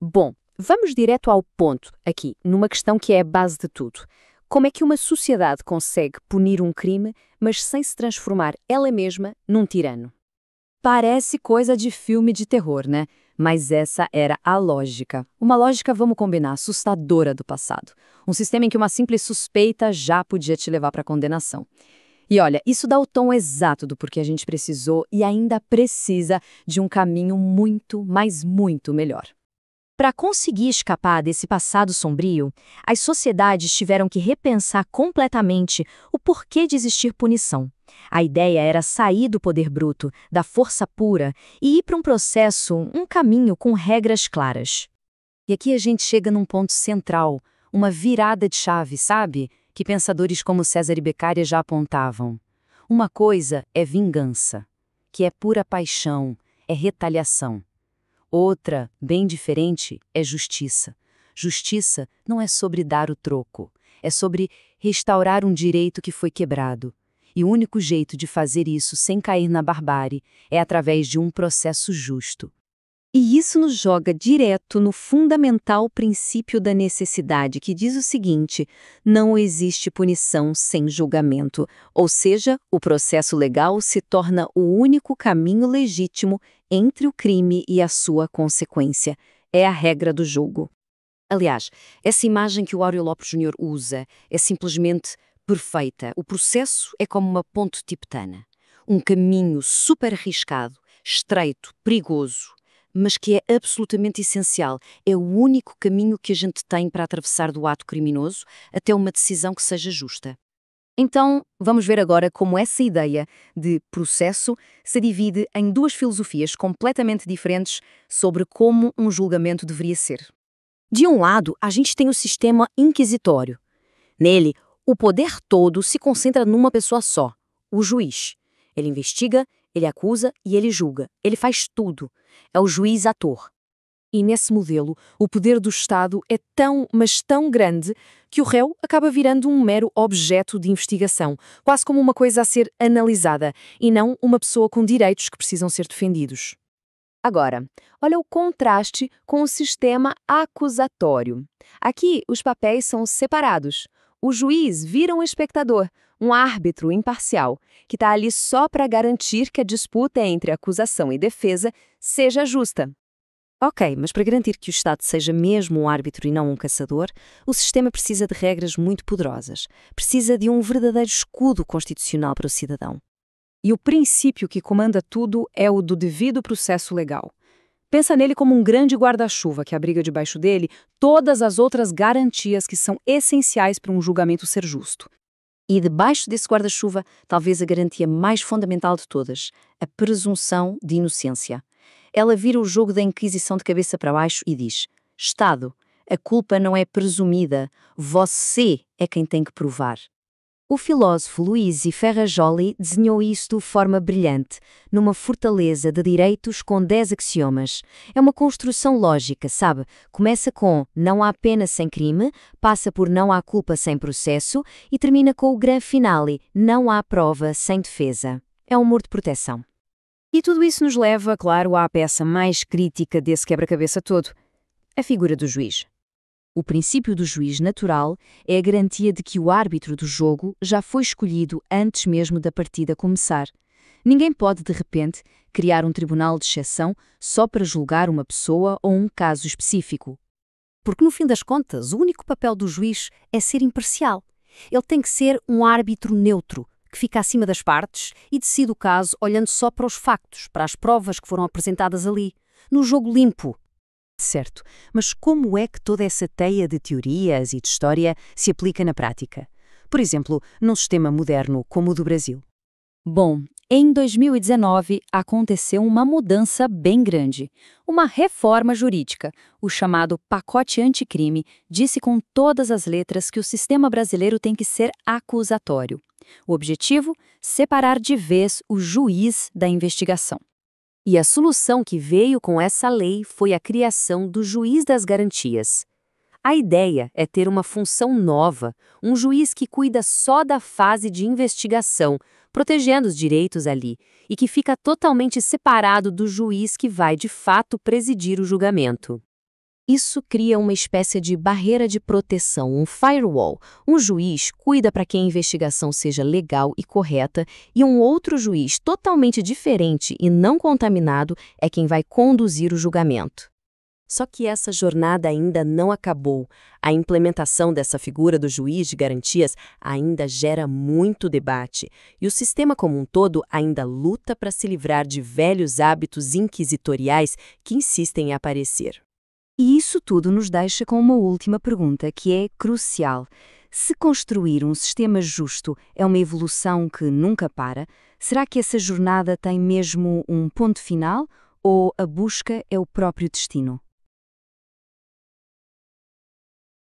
Bom, vamos direto ao ponto aqui, numa questão que é a base de tudo. Como é que uma sociedade consegue punir um crime, mas sem se transformar ela mesma num tirano? Parece coisa de filme de terror, né? Mas essa era a lógica. Uma lógica, vamos combinar, assustadora do passado. Um sistema em que uma simples suspeita já podia te levar para a condenação. E olha, isso dá o tom exato do porquê a gente precisou e ainda precisa de um caminho muito, mas muito melhor. Para conseguir escapar desse passado sombrio, as sociedades tiveram que repensar completamente o porquê de existir punição. A ideia era sair do poder bruto, da força pura, e ir para um processo, um caminho com regras claras. E aqui a gente chega num ponto central, uma virada de chave, sabe? Que pensadores como César e Beccaria já apontavam. Uma coisa é vingança, que é pura paixão, é retaliação. Outra, bem diferente, é justiça. Justiça não é sobre dar o troco, é sobre restaurar um direito que foi quebrado. E o único jeito de fazer isso sem cair na barbárie é através de um processo justo. E isso nos joga direto no fundamental princípio da necessidade, que diz o seguinte: não existe punição sem julgamento, ou seja, o processo legal se torna o único caminho legítimo entre o crime e a sua consequência. É a regra do jogo. Aliás, essa imagem que o Áureo Lopes Júnior usa é simplesmente perfeita. O processo é como uma ponte tibetana. Um caminho super arriscado, estreito, perigoso, mas que é absolutamente essencial. É o único caminho que a gente tem para atravessar do ato criminoso até uma decisão que seja justa. Então, vamos ver agora como essa ideia de processo se divide em duas filosofias completamente diferentes sobre como um julgamento deveria ser. De um lado, a gente tem o sistema inquisitório. Nele, o poder todo se concentra numa pessoa só, o juiz. Ele investiga, ele acusa e ele julga. Ele faz tudo. É o juiz-ator. E nesse modelo, o poder do Estado é tão, mas tão grande que o réu acaba virando um mero objeto de investigação, quase como uma coisa a ser analisada, e não uma pessoa com direitos que precisam ser defendidos. Agora, olha o contraste com o sistema acusatório. Aqui, os papéis são separados. O juiz vira um espectador, um árbitro imparcial, que está ali só para garantir que a disputa entre acusação e defesa seja justa. Ok, mas para garantir que o Estado seja mesmo um árbitro e não um caçador, o sistema precisa de regras muito poderosas. Precisa de um verdadeiro escudo constitucional para o cidadão. E o princípio que comanda tudo é o do devido processo legal. Pensa nele como um grande guarda-chuva que abriga debaixo dele todas as outras garantias que são essenciais para um julgamento ser justo. E debaixo desse guarda-chuva, talvez a garantia mais fundamental de todas, a presunção de inocência. Ela vira o jogo da Inquisição de cabeça para baixo e diz: Estado, a culpa não é presumida, você é quem tem que provar. O filósofo Luigi Ferrajoli desenhou isto de forma brilhante, numa fortaleza de direitos com 10 axiomas. É uma construção lógica, sabe? Começa com não há pena sem crime, passa por não há culpa sem processo e termina com o grande finale, não há prova sem defesa. É um muro de proteção. E tudo isso nos leva, claro, à peça mais crítica desse quebra-cabeça todo, a figura do juiz. O princípio do juiz natural é a garantia de que o árbitro do jogo já foi escolhido antes mesmo da partida começar. Ninguém pode, de repente, criar um tribunal de exceção só para julgar uma pessoa ou um caso específico. Porque, no fim das contas, o único papel do juiz é ser imparcial. Ele tem que ser um árbitro neutro, que fica acima das partes e decide o caso olhando só para os factos, para as provas que foram apresentadas ali, no jogo limpo. Certo, mas como é que toda essa teia de teorias e de história se aplica na prática? Por exemplo, num sistema moderno como o do Brasil. Bom, em 2019 aconteceu uma mudança bem grande. Uma reforma jurídica, o chamado pacote anticrime, disse com todas as letras que o sistema brasileiro tem que ser acusatório. O objetivo? Separar de vez o juiz da investigação. E a solução que veio com essa lei foi a criação do juiz das garantias. A ideia é ter uma função nova, um juiz que cuida só da fase de investigação, protegendo os direitos ali, e que fica totalmente separado do juiz que vai de fato presidir o julgamento. Isso cria uma espécie de barreira de proteção, um firewall. Um juiz cuida para que a investigação seja legal e correta, e um outro juiz totalmente diferente e não contaminado é quem vai conduzir o julgamento. Só que essa jornada ainda não acabou. A implementação dessa figura do juiz de garantias ainda gera muito debate, e o sistema como um todo ainda luta para se livrar de velhos hábitos inquisitoriais que insistem em aparecer. E isso tudo nos deixa com uma última pergunta, que é crucial. Se construir um sistema justo é uma evolução que nunca para, será que essa jornada tem mesmo um ponto final ou a busca é o próprio destino?